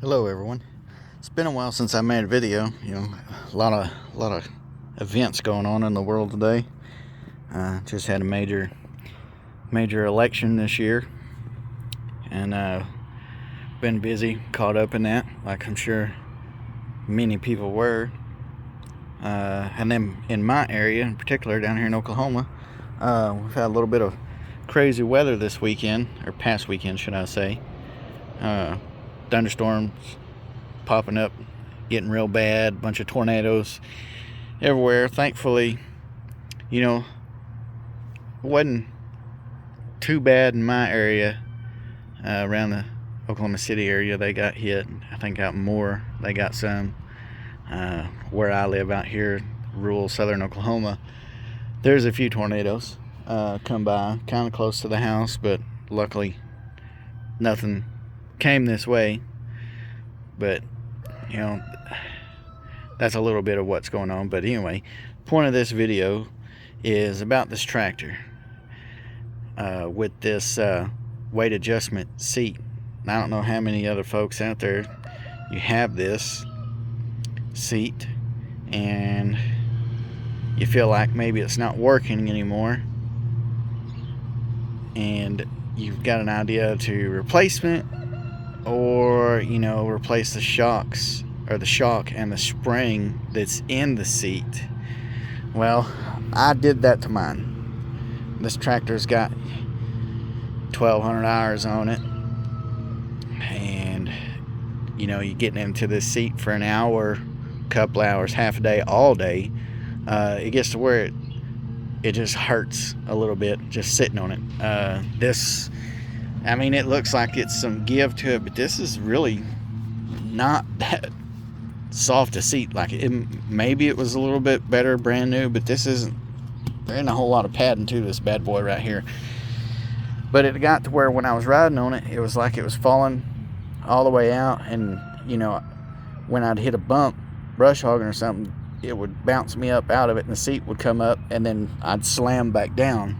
Hello everyone. It's been a while since I made a video. A lot of events going on in the world today. Just had a major election this year, and been busy, caught up in that, like I'm sure many people were. And then in my area, in particular down here in Oklahoma, we've had a little bit of crazy weather this weekend, or past weekend, should I say. Thunderstorms popping up, getting real bad, bunch of tornadoes everywhere. Thankfully, it wasn't too bad in my area. Around the Oklahoma City area, they got hit. I think out more, they got some. Where I live out here, rural southern Oklahoma, there's a few tornadoes come by, kind of close to the house, but luckily nothing came this way. But that's a little bit of what's going on. But anyway, point of this video is about this tractor with this weight adjustment seat. I don't know how many other folks out there you have this seat and you feel like maybe it's not working anymore, and you've got an idea to replacement, or replace the shocks, or the shock and the spring that's in the seat. Well, I did that to mine. This tractor's got 1,200 hours on it, and you're getting into this seat for an hour, couple hours, half a day, all day. It gets to where it just hurts a little bit just sitting on it. It looks like it's some give to it, but this is really not that soft a seat. Like maybe it was a little bit better brand new, but this isn't. There ain't a whole lot of padding to this bad boy right here. But it got to where when I was riding on it, it was like it was falling all the way out, and when I'd hit a bump, brush hogging or something, it would bounce me up out of it, and the seat would come up, and then I'd slam back down.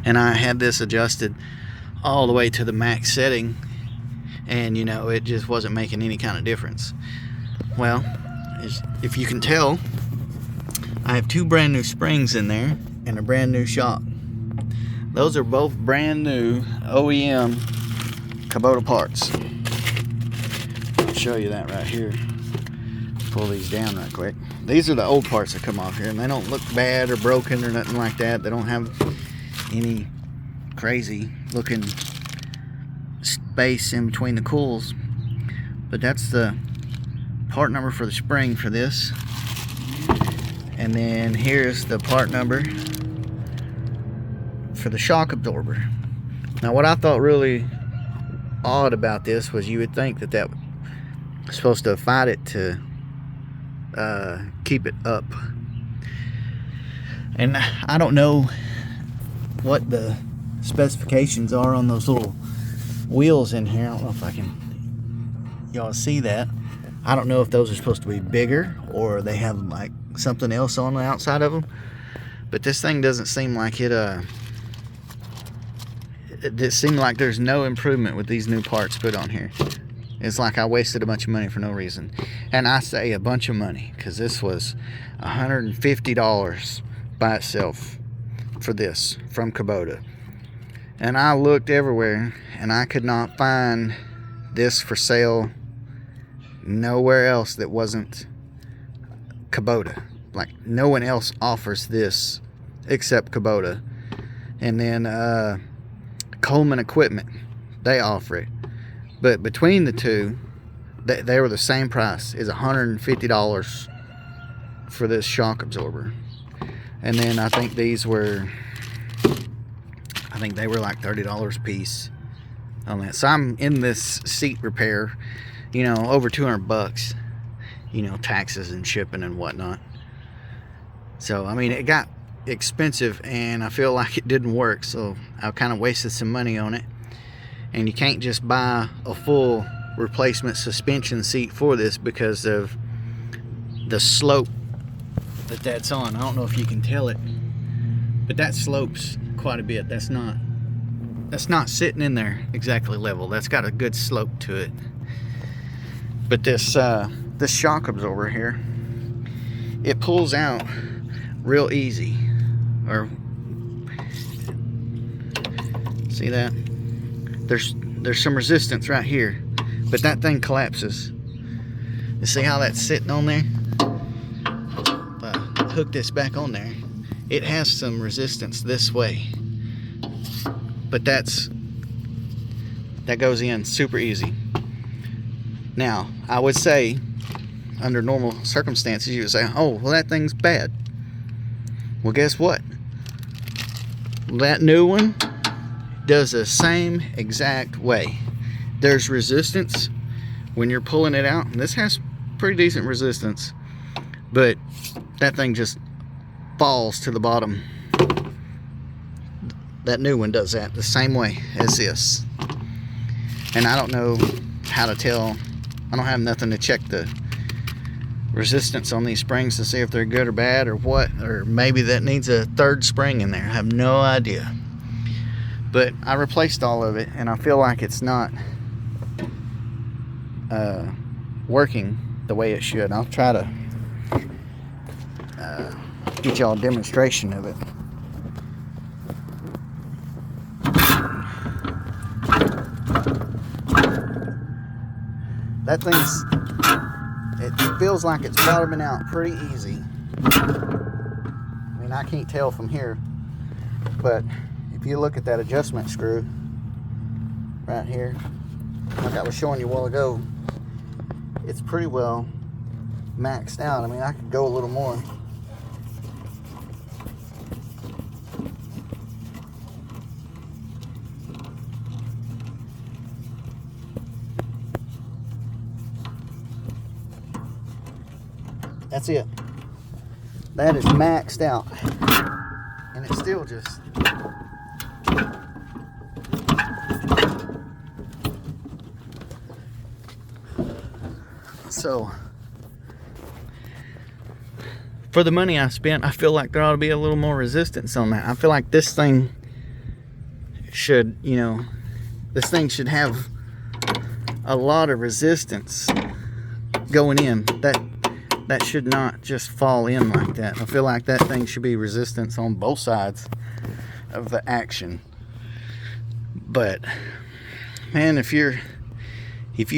And I had this adjusted all the way to the max setting, and it just wasn't making any kind of difference. Well, if you can tell, I have two brand new springs in there and a brand new shock. Those are both brand new OEM Kubota parts. I'll show you that right here. Pull these down right quick. These are the old parts that come off here, and they don't look bad or broken or nothing like that. They don't have any crazy looking space in between the coils. But that's the part number for the spring for this. And then here's the part number for the shock absorber. Now, what I thought really odd about this was you would think that was supposed to fight it to keep it up. And I don't know what the specifications are on those little wheels in here. I don't know if y'all see that. I don't know if those are supposed to be bigger or they have like something else on the outside of them. But this thing doesn't seem like it seemed like there's no improvement with these new parts put on here. It's like I wasted a bunch of money for no reason. And I say a bunch of money because this was $150 by itself for this from Kubota. And I looked everywhere and I could not find this for sale nowhere else that wasn't Kubota. Like, no one else offers this except Kubota. And then Coleman Equipment, they offer it. But between the two, they were the same price. Is $150 for this shock absorber. And then I think they were like $30 a piece on that. So I'm in this seat repair, over $200, taxes and shipping and whatnot. So it got expensive, and I feel like it didn't work. So I kind of wasted some money on it. And you can't just buy a full replacement suspension seat for this because of the slope that's on. I don't know if you can tell it, but that slopes quite a bit. That's not sitting in there exactly level. That's got a good slope to it. But this shock absorber here, it pulls out real easy. Or see that? There's some resistance right here, but that thing collapses. You see how that's sitting on there? If I hook this back on there, it has some resistance this way, but that goes in super easy. Now, I would say, under normal circumstances, you would say, oh, well, that thing's bad. Well, guess what? That new one does the same exact way. There's resistance when you're pulling it out. And this has pretty decent resistance, but that thing just falls to the bottom. That new one does that the same way as this. And I don't know how to tell. I don't have nothing to check the resistance on these springs to see if they're good or bad or what, or maybe that needs a third spring in there. I have no idea. But I replaced all of it, and I feel like it's not working the way it should. I'll try to get y'all a demonstration of it. That it feels like it's bottoming out pretty easy. I mean, I can't tell from here, but if you look at that adjustment screw right here, like I was showing you a while ago, it's pretty well maxed out. I mean, I could go a little more. That's it. That is maxed out. And it's still just... So, for the money I spent, I feel like there ought to be a little more resistance on that. I feel like this thing should, this thing should have a lot of resistance going in. That should not just fall in like that. I feel like that thing should be resistance on both sides of the action. But man, if you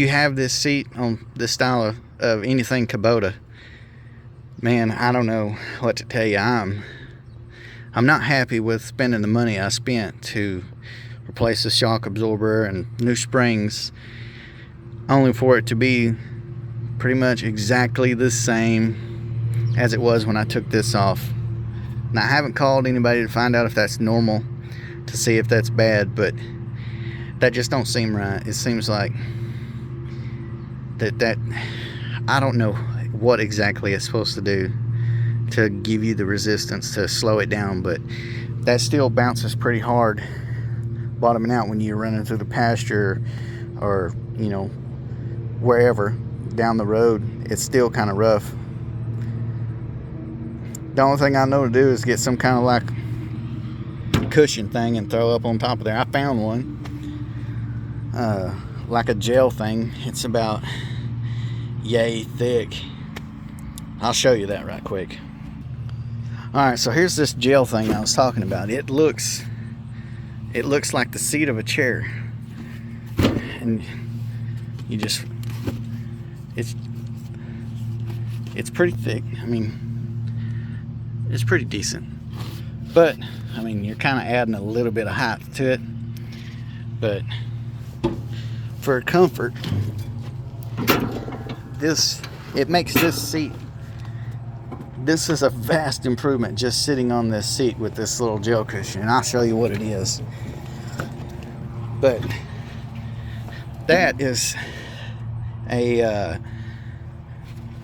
have this seat on this style of anything Kubota, man, I don't know what to tell you. I'm not happy with spending the money I spent to replace the shock absorber and new springs, only for it to be pretty much exactly the same as it was when I took this off. Now, I haven't called anybody to find out if that's normal, to see if that's bad, but that just don't seem right. It seems like that I don't know what exactly it's supposed to do to give you the resistance to slow it down, but that still bounces pretty hard bottoming out when you're running through the pasture or wherever down the road. It's still kind of rough. The only thing I know to do is get some kind of like cushion thing and throw up on top of there. I found one, like a gel thing. It's about yay thick. I'll show you that right quick. Alright, so here's this gel thing I was talking about. It looks like the seat of a chair, and you just it's pretty thick. I mean, it's pretty decent, but I mean, you're kind of adding a little bit of height to it. But for comfort, it makes this seat, this is a vast improvement just sitting on this seat with this little gel cushion, and I'll show you what it is. But that is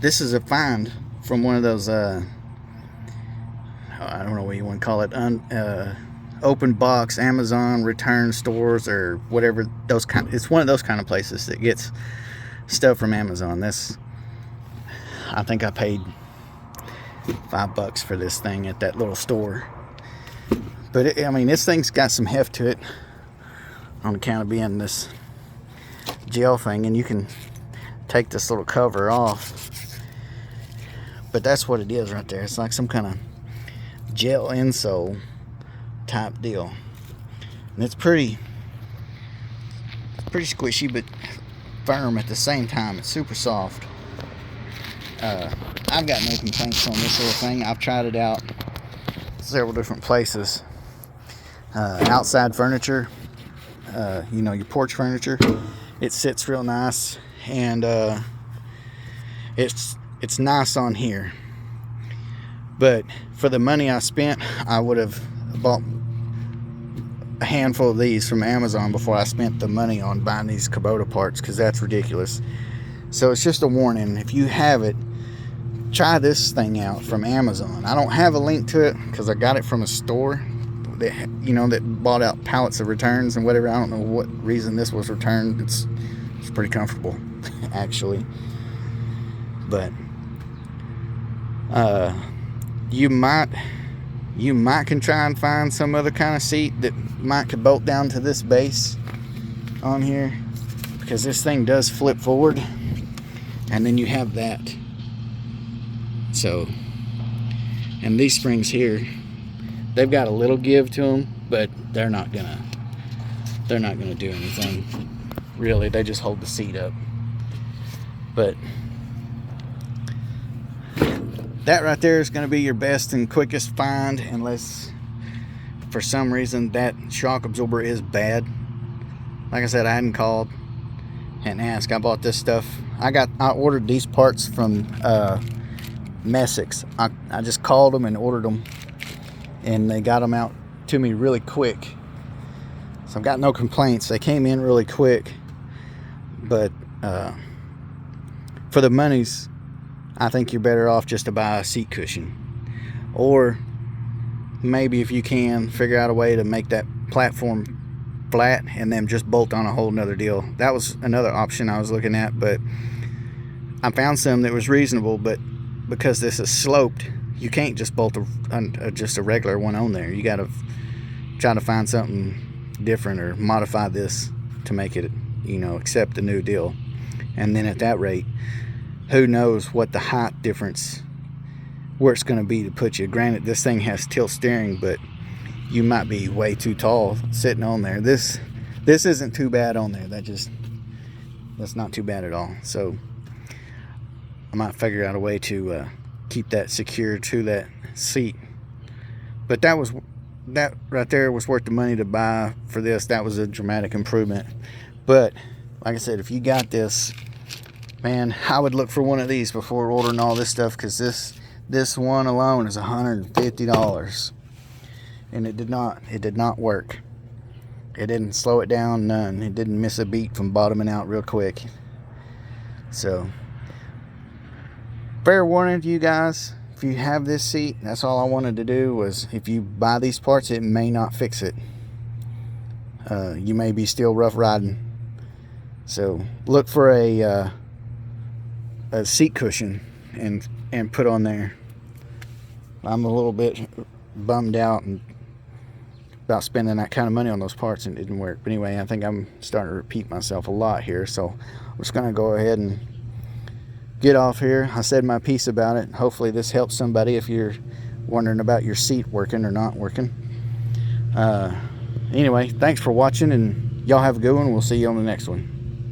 this is a find from one of those I don't know what you want to call it, open box Amazon return stores or whatever, those kind. It's one of those kind of places that gets stuff from Amazon. I think I paid $5 for this thing at that little store. But I mean, this thing's got some heft to it on account of being this gel thing, and take this little cover off. But that's what it is right there. It's like some kind of gel insole type deal. And it's pretty squishy, but firm at the same time. It's super soft. I've got no complaints on this little thing. I've tried it out several different places. Outside furniture, you know, your porch furniture, it sits real nice, and it's nice on here. But for the money I spent, I would have bought a handful of these from Amazon before I spent the money on buying these Kubota parts, because that's ridiculous. So it's just a warning. If you have it, try this thing out from Amazon. I don't have a link to it because I got it from a store that, you know, that bought out pallets of returns and whatever. I don't know what reason this was returned. It's pretty comfortable actually. But you might can try and find some other kind of seat that might could bolt down to this base on here, because this thing does flip forward, and then you have that. So, and these springs here, they've got a little give to them, but they're not gonna do anything really. They just hold the seat up. But that right there is going to be your best and quickest find, unless for some reason that shock absorber is bad. Like I said, I hadn't called and asked. I bought this stuff. I ordered these parts from Messick's. I just called them and ordered them, and they got them out to me really quick. So I've got no complaints. They came in really quick. But for the monies, I think you're better off just to buy a seat cushion, or maybe if you can figure out a way to make that platform flat and then just bolt on a whole nother deal. That was another option I was looking at, but I found some that was reasonable. But because this is sloped, you can't just bolt just a regular one on there. You got to try to find something different or modify this to make it, you know, accept the new deal. And then at that rate, who knows what the height difference, where it's going to be to put you. Granted, this thing has tilt steering, but you might be way too tall sitting on there. This isn't too bad on there. That's not too bad at all. So I might figure out a way to keep that secure to that seat. But that right there was worth the money to buy for this. That was a dramatic improvement. But like I said, if you got this, man, I would look for one of these before ordering all this stuff, because this one alone is $150, and it did not work. It didn't slow it down none. It didn't miss a beat from bottoming out real quick. So fair warning to you guys, if you have this seat, that's all I wanted to do, was if you buy these parts, it may not fix it. You may be still rough riding. So look for a seat cushion and put on there. I'm a little bit bummed out about spending that kind of money on those parts, and it didn't work. But anyway, I think I'm starting to repeat myself a lot here, so I'm just going to go ahead and get off here. I said my piece about it. Hopefully this helps somebody if you're wondering about your seat working or not working. Anyway, thanks for watching, and y'all have a good one. We'll see you on the next one.